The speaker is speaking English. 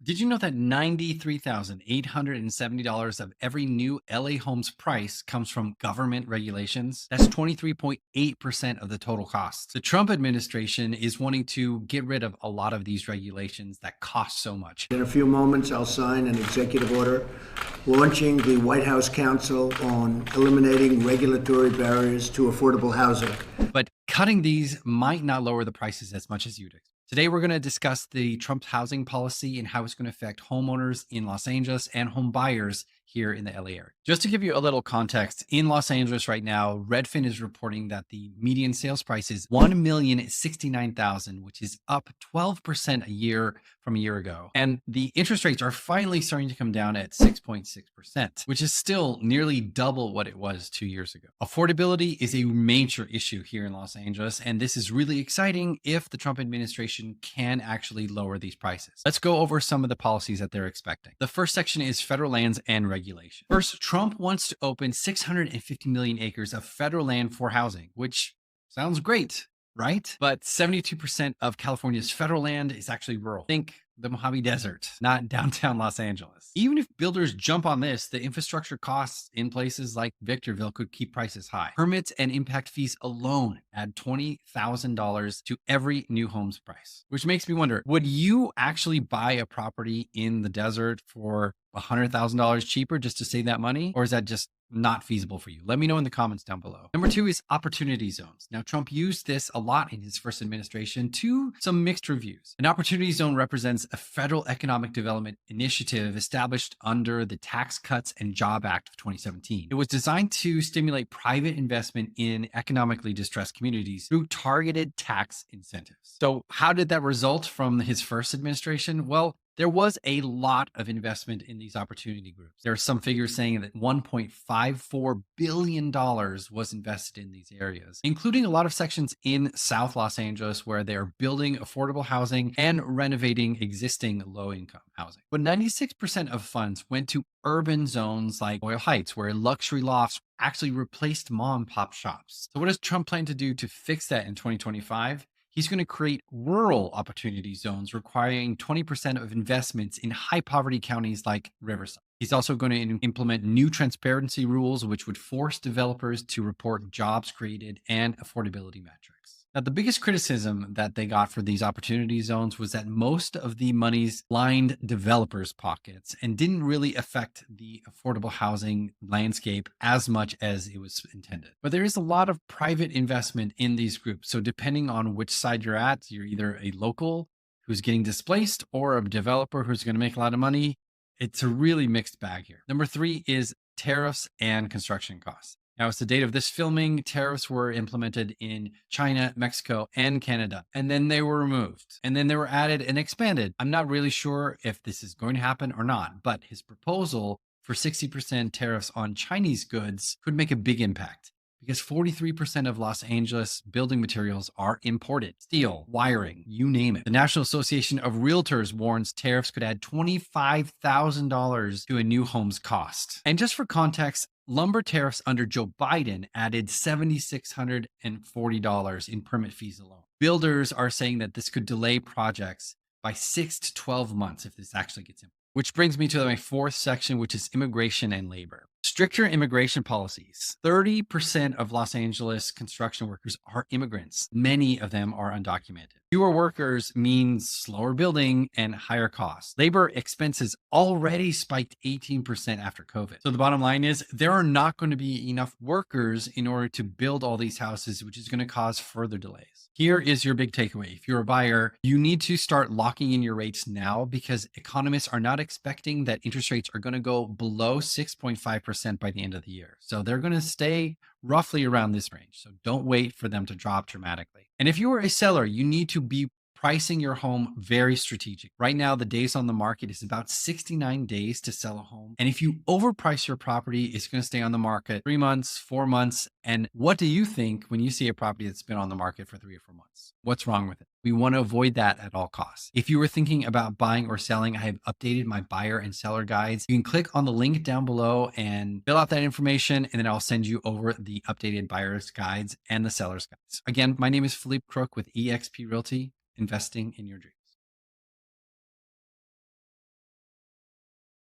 Did you know that $93,870 of every new LA home's price comes from government regulations? That's 23.8% of the total cost. The Trump administration is wanting to get rid of a lot of these regulations that cost so much. In a few moments, I'll sign an executive order launching the White House Council on eliminating regulatory barriers to affordable housing. But cutting these might not lower the prices as much as you'd expect. Today, we're going to discuss the Trump housing policy and how it's going to affect homeowners in Los Angeles and home buyers here in the LA area. Just to give you a little context, in Los Angeles right now, Redfin is reporting that the median sales price is $1,069,000, which is up 12% a year from a year ago. And the interest rates are finally starting to come down at 6.6%, which is still nearly double what it was 2 years ago. Affordability is a major issue here in Los Angeles, and this is really exciting if the Trump administration can actually lower these prices. Let's go over some of the policies that they're expecting. The first section is federal lands and regulation. First, Trump wants to open 650 million acres of federal land for housing, which sounds great, right? But 72% of California's federal land is actually rural. Think the Mojave Desert, not downtown Los Angeles. Even if builders jump on this, the infrastructure costs in places like Victorville could keep prices high. Permits and impact fees alone add $20,000 to every new home's price, which makes me wonder, would you actually buy a property in the desert for $100,000 cheaper just to save that money? Or is that just not feasible for you? Let me know in the comments down below. Number two is opportunity zones. Now, Trump used this a lot in his first administration to some mixed reviews. An opportunity zone represents a federal economic development initiative established under the Tax Cuts and Job Act of 2017. It was designed to stimulate private investment in economically distressed communities through targeted tax incentives. So how did that result from his first administration? Well, there was a lot of investment in these opportunity groups. There are some figures saying that $1.54 billion was invested in these areas, including a lot of sections in South Los Angeles where they are building affordable housing and renovating existing low-income housing. But 96% of funds went to urban zones like Royal Heights, where luxury lofts actually replaced mom and pop shops. So what does Trump plan to do to fix that in 2025? He's going to create rural opportunity zones requiring 20% of investments in high poverty counties like Riverside. He's also going to implement new transparency rules, which would force developers to report jobs created and affordability metrics. Now, the biggest criticism that they got for these opportunity zones was that most of the monies lined developers' pockets and didn't really affect the affordable housing landscape as much as it was intended. But there is a lot of private investment in these groups. So depending on which side you're at, you're either a local who's getting displaced or a developer who's going to make a lot of money. It's a really mixed bag here. Number three is tariffs and construction costs. Now, it's the date of this filming. Tariffs were implemented in China, Mexico, and Canada, and then they were removed, and then they were added and expanded. I'm not really sure if this is going to happen or not, but his proposal for 60% tariffs on Chinese goods could make a big impact, because 43% of Los Angeles building materials are imported. Steel, wiring, you name it. The National Association of Realtors warns tariffs could add $25,000 to a new home's cost. And just for context, lumber tariffs under Joe Biden added $7,640 in permit fees alone. Builders are saying that this could delay projects by 6 to 12 months if this actually gets implemented. Which brings me to my fourth section, which is immigration and labor. Stricter immigration policies. 30% of Los Angeles construction workers are immigrants. Many of them are undocumented. Fewer workers means slower building and higher costs. Labor expenses already spiked 18% after COVID. So the bottom line is there are not going to be enough workers in order to build all these houses, which is going to cause further delays. Here is your big takeaway. If you're a buyer, you need to start locking in your rates now, because economists are not expecting that interest rates are going to go below 6.5% by the end of the year. So they're going to stay roughly around this range. So don't wait for them to drop dramatically. And if you are a seller, you need to be pricing your home very strategic. Right now, the days on the market is about 69 days to sell a home. And if you overprice your property, it's going to stay on the market 3 months, 4 months. And what do you think when you see a property that's been on the market for 3 or 4 months? What's wrong with it? We want to avoid that at all costs. If you were thinking about buying or selling, I have updated my buyer and seller guides. You can click on the link down below and fill out that information, and then I'll send you over the updated buyer's guides and the seller's guides. Again, my name is Felipe Crook with EXP Realty, investing in your dreams.